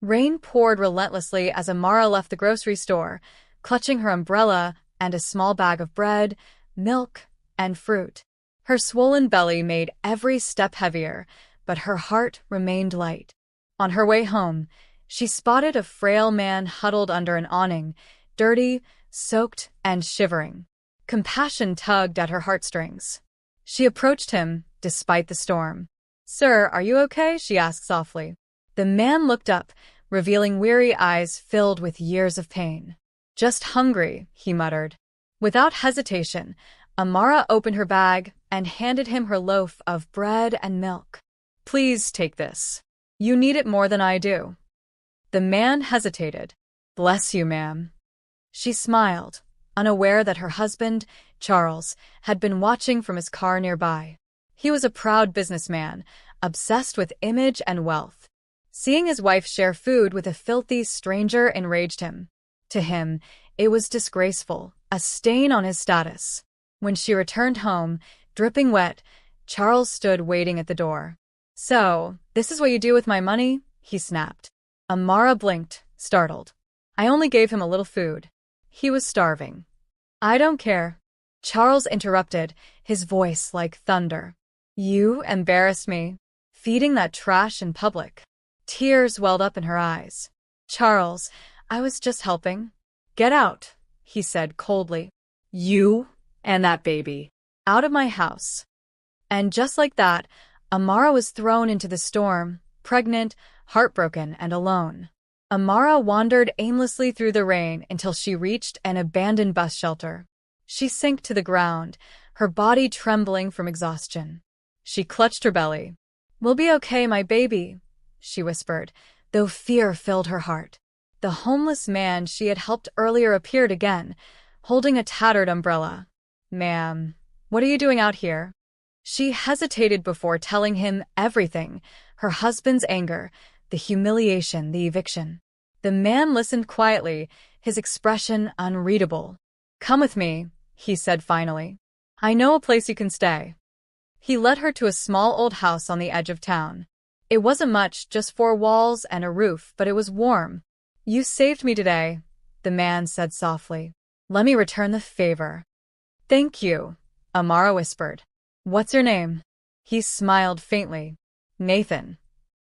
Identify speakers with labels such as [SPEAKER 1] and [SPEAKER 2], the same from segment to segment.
[SPEAKER 1] Rain poured relentlessly as Amara left the grocery store, clutching her umbrella and a small bag of bread, milk, and fruit. Her swollen belly made every step heavier, but her heart remained light. On her way home, she spotted a frail man huddled under an awning, dirty, soaked, and shivering. Compassion tugged at her heartstrings. She approached him, despite the storm. "Sir, are you okay?" she asked softly. The man looked up, revealing weary eyes filled with years of pain. "Just hungry," he muttered. Without hesitation, Amara opened her bag and handed him her loaf of bread and milk. "Please take this. You need it more than I do." The man hesitated. "Bless you, ma'am." She smiled, unaware that her husband, Charles, had been watching from his car nearby. He was a proud businessman, obsessed with image and wealth. Seeing his wife share food with a filthy stranger enraged him. To him, it was disgraceful, a stain on his status. When she returned home, dripping wet, Charles stood waiting at the door. "So, this is what you do with my money?" he snapped. Amara blinked, startled. "I only gave him a little food. He was starving." "I don't care." Charles interrupted, his voice like thunder. "You embarrassed me. Feeding that trash in public." Tears welled up in her eyes. "Charles, I was just helping." "Get out," he said coldly. "You and that baby. Out of my house." And just like that, Amara was thrown into the storm, pregnant, heartbroken, and alone. Amara wandered aimlessly through the rain until she reached an abandoned bus shelter. She sank to the ground, her body trembling from exhaustion. She clutched her belly. "We'll be okay, my baby," she whispered, though fear filled her heart. The homeless man she had helped earlier appeared again, holding a tattered umbrella. "Ma'am, what are you doing out here?" She hesitated before telling him everything, her husband's anger, the humiliation, the eviction. The man listened quietly, his expression unreadable. "Come with me," he said finally. "I know a place you can stay." He led her to a small old house on the edge of town. It wasn't much, just 4 walls and a roof, but it was warm. "You saved me today," the man said softly. "Let me return the favor." "Thank you," Amara whispered. "What's your name?" He smiled faintly. "Nathan."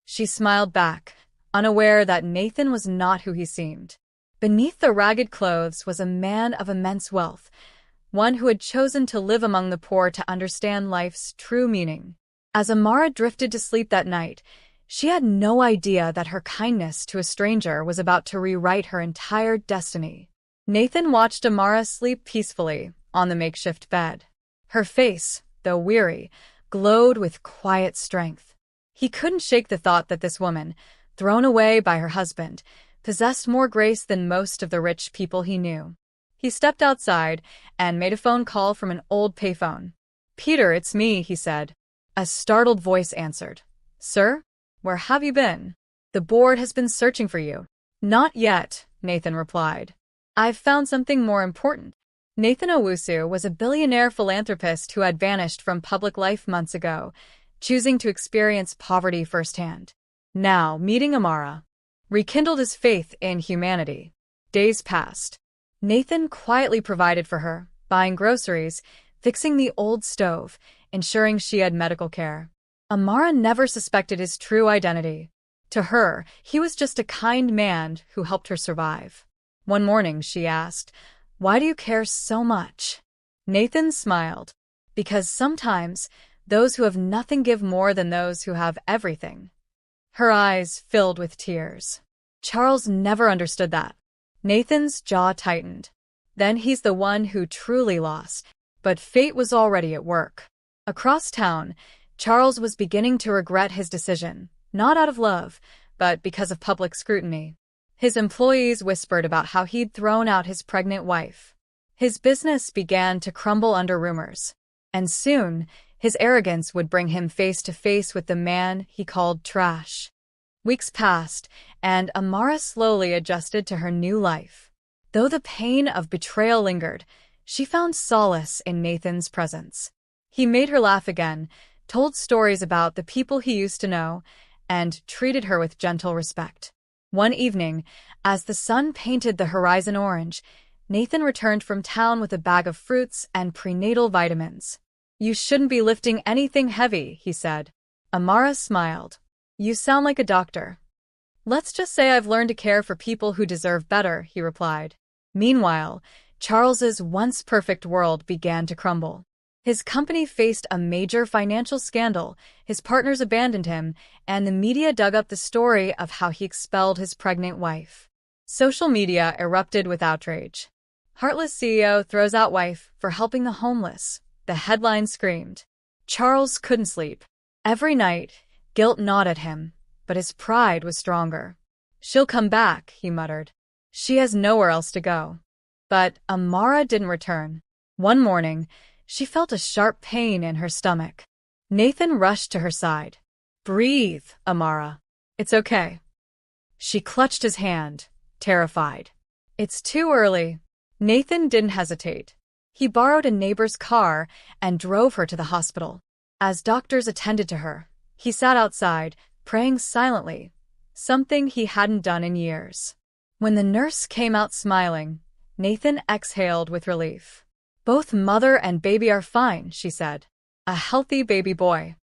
[SPEAKER 1] She smiled back, unaware that Nathan was not who he seemed. Beneath the ragged clothes was a man of immense wealth, one who had chosen to live among the poor to understand life's true meaning. As Amara drifted to sleep that night, she had no idea that her kindness to a stranger was about to rewrite her entire destiny. Nathan watched Amara sleep peacefully on the makeshift bed. Her face, though weary, glowed with quiet strength. He couldn't shake the thought that this woman, thrown away by her husband, possessed more grace than most of the rich people he knew. He stepped outside and made a phone call from an old payphone. "Peter, it's me," he said. A startled voice answered. "Sir? Where have you been? The board has been searching for you." "Not yet," Nathan replied. "I've found something more important." Nathan Owusu was a billionaire philanthropist who had vanished from public life months ago, choosing to experience poverty firsthand. Now, meeting Amara rekindled his faith in humanity. Days passed. Nathan quietly provided for her, buying groceries, fixing the old stove, ensuring she had medical care. Amara never suspected his true identity. To her, he was just a kind man who helped her survive. One morning, she asked, "Why do you care so much?" Nathan smiled. "Because sometimes those who have nothing give more than those who have everything." Her eyes filled with tears. Charles never understood that. Nathan's jaw tightened. Then he's the one who truly lost. But fate was already at work. Across town, Charles was beginning to regret his decision, not out of love, but because of public scrutiny. His employees whispered about how he'd thrown out his pregnant wife. His business began to crumble under rumors. And soon, his arrogance would bring him face to face with the man he called trash. Weeks passed, and Amara slowly adjusted to her new life. Though the pain of betrayal lingered, she found solace in Nathan's presence. He made her laugh again, told stories about the people he used to know, and treated her with gentle respect. One evening, as the sun painted the horizon orange, Nathan returned from town with a bag of fruits and prenatal vitamins. "You shouldn't be lifting anything heavy," he said. Amara smiled. "You sound like a doctor." "Let's just say I've learned to care for people who deserve better," he replied. Meanwhile, Charles's once perfect world began to crumble. His company faced a major financial scandal, his partners abandoned him, and the media dug up the story of how he expelled his pregnant wife. Social media erupted with outrage. "Heartless CEO throws out wife for helping the homeless," the headline screamed. Charles couldn't sleep. Every night, guilt gnawed at him, but his pride was stronger. "She'll come back," he muttered. "She has nowhere else to go." But Amara didn't return. One morning, she felt a sharp pain in her stomach. Nathan rushed to her side. "Breathe, Amara. It's okay." She clutched his hand, terrified. "It's too early." Nathan didn't hesitate. He borrowed a neighbor's car and drove her to the hospital. As doctors attended to her, he sat outside, praying silently, something he hadn't done in years. When the nurse came out smiling, Nathan exhaled with relief. "Both mother and baby are fine," she said. "A healthy baby boy."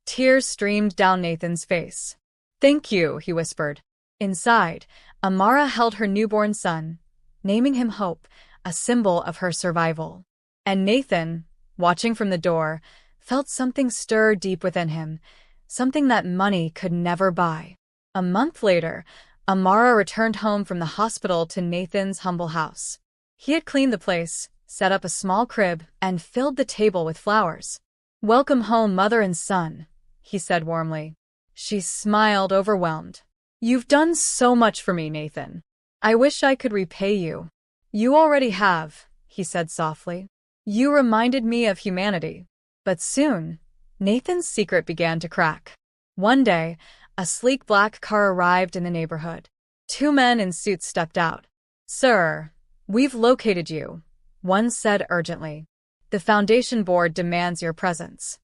[SPEAKER 1] Tears streamed down Nathan's face. "Thank you," he whispered. Inside, Amara held her newborn son, naming him Hope, a symbol of her survival. And Nathan, watching from the door, felt something stir deep within him, something that money could never buy. A month later, Amara returned home from the hospital to Nathan's humble house. He had cleaned the place, set up a small crib, and filled the table with flowers. "Welcome home, mother and son," he said warmly. She smiled, overwhelmed. "You've done so much for me, Nathan. I wish I could repay you." "You already have," he said softly. "You reminded me of humanity." But soon, Nathan's secret began to crack. One day, a sleek black car arrived in the neighborhood. Two men in suits stepped out. "Sir, we've located you," one said urgently. "The foundation board demands your presence."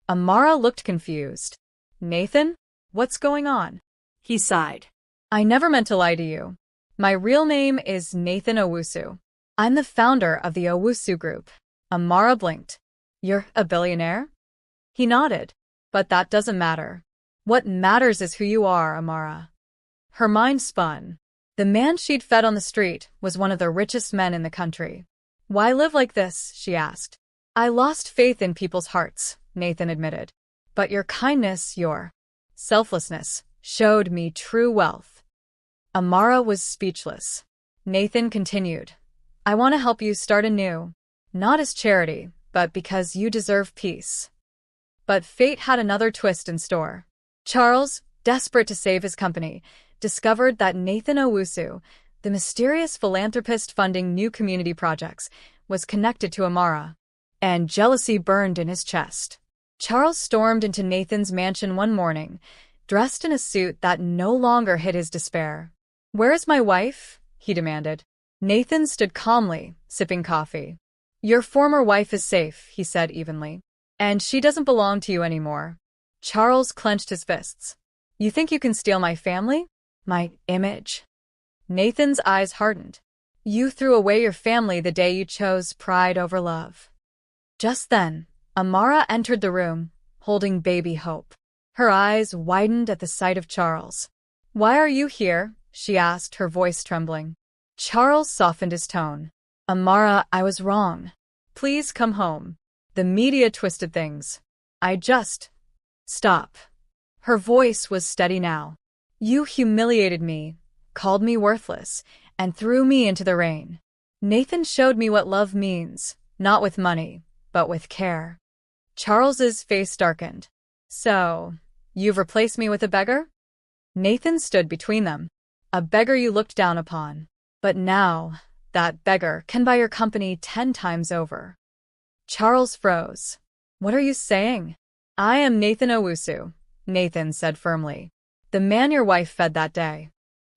[SPEAKER 1] Amara looked confused. "Nathan, what's going on?" He sighed. "I never meant to lie to you. My real name is Nathan Owusu. I'm the founder of the Owusu Group." Amara blinked. "You're a billionaire?" He nodded. "But that doesn't matter. What matters is who you are, Amara." Her mind spun. The man she'd fed on the street was one of the richest men in the country. "Why live like this?" she asked. "I lost faith in people's hearts," Nathan admitted. "But your kindness, your selflessness, showed me true wealth." Amara was speechless. Nathan continued. "I want to help you start anew. Not as charity, but because you deserve peace." But fate had another twist in store. Charles, desperate to save his company, discovered that Nathan Owusu, the mysterious philanthropist funding new community projects, was connected to Amara. And jealousy burned in his chest. Charles stormed into Nathan's mansion one morning, dressed in a suit that no longer hid his despair. "Where is my wife?" he demanded. Nathan stood calmly, sipping coffee. "Your former wife is safe," he said evenly. "And she doesn't belong to you anymore." Charles clenched his fists. "You think you can steal my family? My image?" Nathan's eyes hardened. "You threw away your family the day you chose pride over love." Just then, Amara entered the room, holding baby Hope. Her eyes widened at the sight of Charles. "Why are you here?" she asked, her voice trembling. Charles softened his tone. "Amara, I was wrong. Please come home." The media twisted things. Stop." Her voice was steady now. "You humiliated me, called me worthless, and threw me into the rain. Nathan showed me what love means, not with money, but with care." Charles's face darkened. "So, you've replaced me with a beggar?" Nathan stood between them. "A beggar you looked down upon. But now, that beggar can buy your company 10 times over." Charles froze. "What are you saying?" "I am Nathan Owusu," Nathan said firmly. "The man your wife fed that day."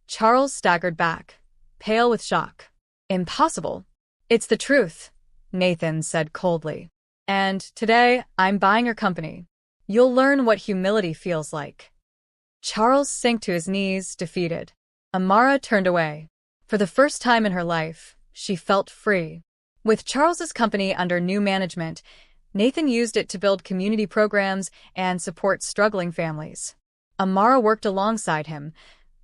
[SPEAKER 1] Charles staggered back, pale with shock. "Impossible." "It's the truth," Nathan said coldly. "And today, I'm buying your company. You'll learn what humility feels like." Charles sank to his knees, defeated. Amara turned away. For the first time in her life, she felt free. With Charles's company under new management, Nathan used it to build community programs and support struggling families. Amara worked alongside him,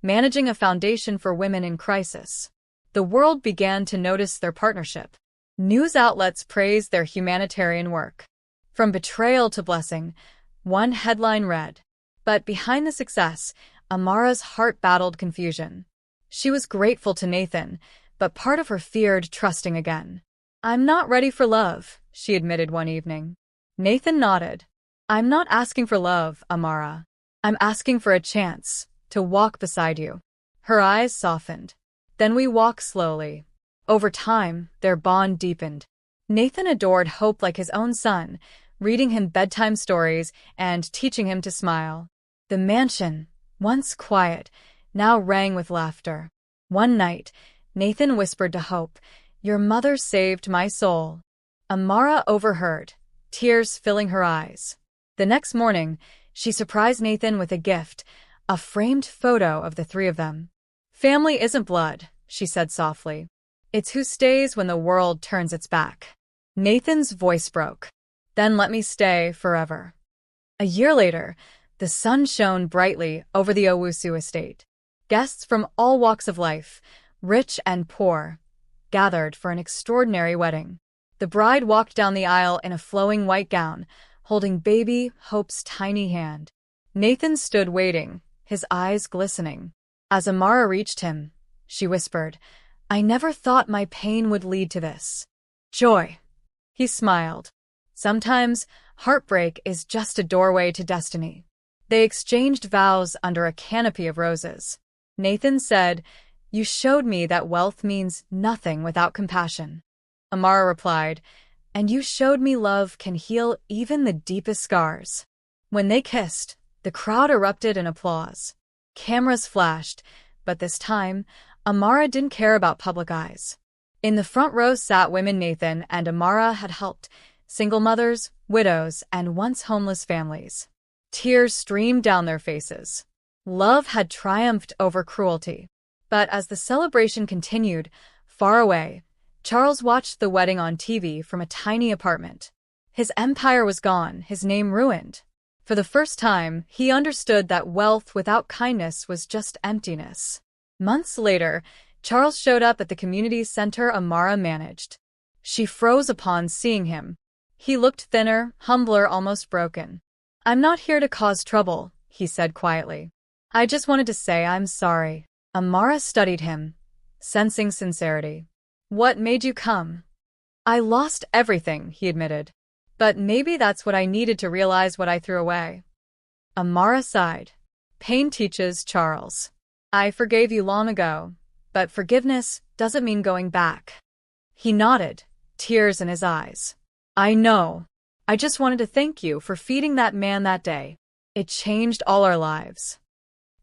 [SPEAKER 1] managing a foundation for women in crisis. The world began to notice their partnership. News outlets praised their humanitarian work. From betrayal to blessing, one headline read. But behind the success, Amara's heart battled confusion. She was grateful to Nathan, but part of her feared trusting again. "I'm not ready for love," she admitted one evening. Nathan nodded. "I'm not asking for love, Amara. I'm asking for a chance to walk beside you." Her eyes softened. "Then we walk slowly." Over time, their bond deepened. Nathan adored Hope like his own son, reading him bedtime stories and teaching him to smile. The mansion, once quiet, now rang with laughter. One night, Nathan whispered to Hope, "Your mother saved my soul." Amara overheard, tears filling her eyes. The next morning, she surprised Nathan with a gift, a framed photo of the three of them. "Family isn't blood," she said softly. "It's who stays when the world turns its back." Nathan's voice broke. "Then let me stay forever." A year later, the sun shone brightly over the Owusu estate. Guests from all walks of life, rich and poor, gathered for an extraordinary wedding. The bride walked down the aisle in a flowing white gown, holding baby Hope's tiny hand. Nathan stood waiting, his eyes glistening. As Amara reached him, she whispered, "I never thought my pain would lead to this." "Joy." He smiled. "Sometimes, heartbreak is just a doorway to destiny." They exchanged vows under a canopy of roses. Nathan said, "You showed me that wealth means nothing without compassion." Amara replied, "And you showed me love can heal even the deepest scars." When they kissed, the crowd erupted in applause. Cameras flashed, but this time, Amara didn't care about public eyes. In the front row sat women Nathan and Amara had helped, single mothers, widows, and once homeless families. Tears streamed down their faces. Love had triumphed over cruelty. But as the celebration continued, far away, Charles watched the wedding on TV from a tiny apartment. His empire was gone, his name ruined. For the first time, he understood that wealth without kindness was just emptiness. Months later, Charles showed up at the community center Amara managed. She froze upon seeing him. He looked thinner, humbler, almost broken. "I'm not here to cause trouble," he said quietly. "I just wanted to say I'm sorry." Amara studied him, sensing sincerity. "What made you come?" "I lost everything," he admitted. "But maybe that's what I needed to realize what I threw away." Amara sighed. "Pain teaches, Charles. I forgave you long ago, but forgiveness doesn't mean going back." He nodded, tears in his eyes. "I know. I just wanted to thank you for feeding that man that day. It changed all our lives."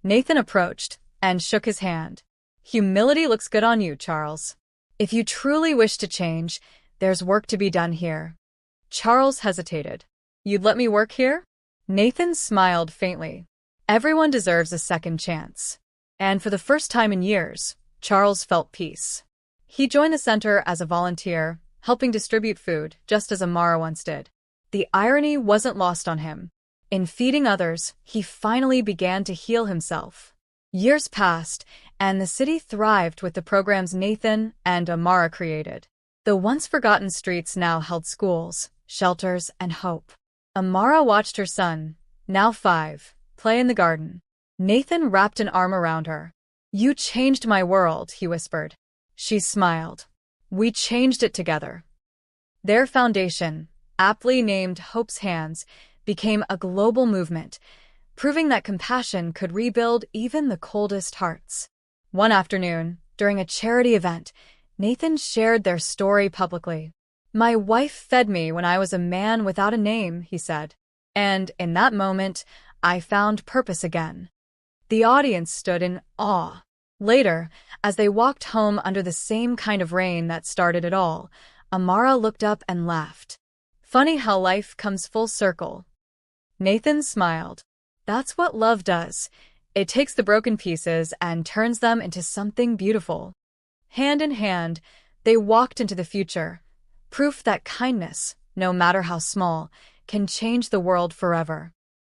[SPEAKER 1] Nathan approached and shook his hand. "Humility looks good on you, Charles. If you truly wish to change, there's work to be done here." Charles hesitated. "You'd let me work here?" Nathan smiled faintly. Everyone deserves a second chance. And for the first time in years, Charles felt peace. He joined the center as a volunteer, helping distribute food, just as Amara once did. The irony wasn't lost on him. In feeding others, he finally began to heal himself. Years passed, and the city thrived with the programs Nathan and Amara created. The once-forgotten streets now held schools, shelters, and hope. Amara watched her son, now 5, play in the garden. Nathan wrapped an arm around her. "You changed my world," he whispered. She smiled. "We changed it together." Their foundation, aptly named Hope's Hands, became a global movement, proving that compassion could rebuild even the coldest hearts. One afternoon, during a charity event, Nathan shared their story publicly. "My wife fed me when I was a man without a name," he said. "And in that moment, I found purpose again." The audience stood in awe. Later, as they walked home under the same kind of rain that started it all, Amara looked up and laughed. "Funny how life comes full circle." Nathan smiled. "That's what love does. It takes the broken pieces and turns them into something beautiful. Hand in hand, they walked into the future, proof that kindness, no matter how small, can change the world forever.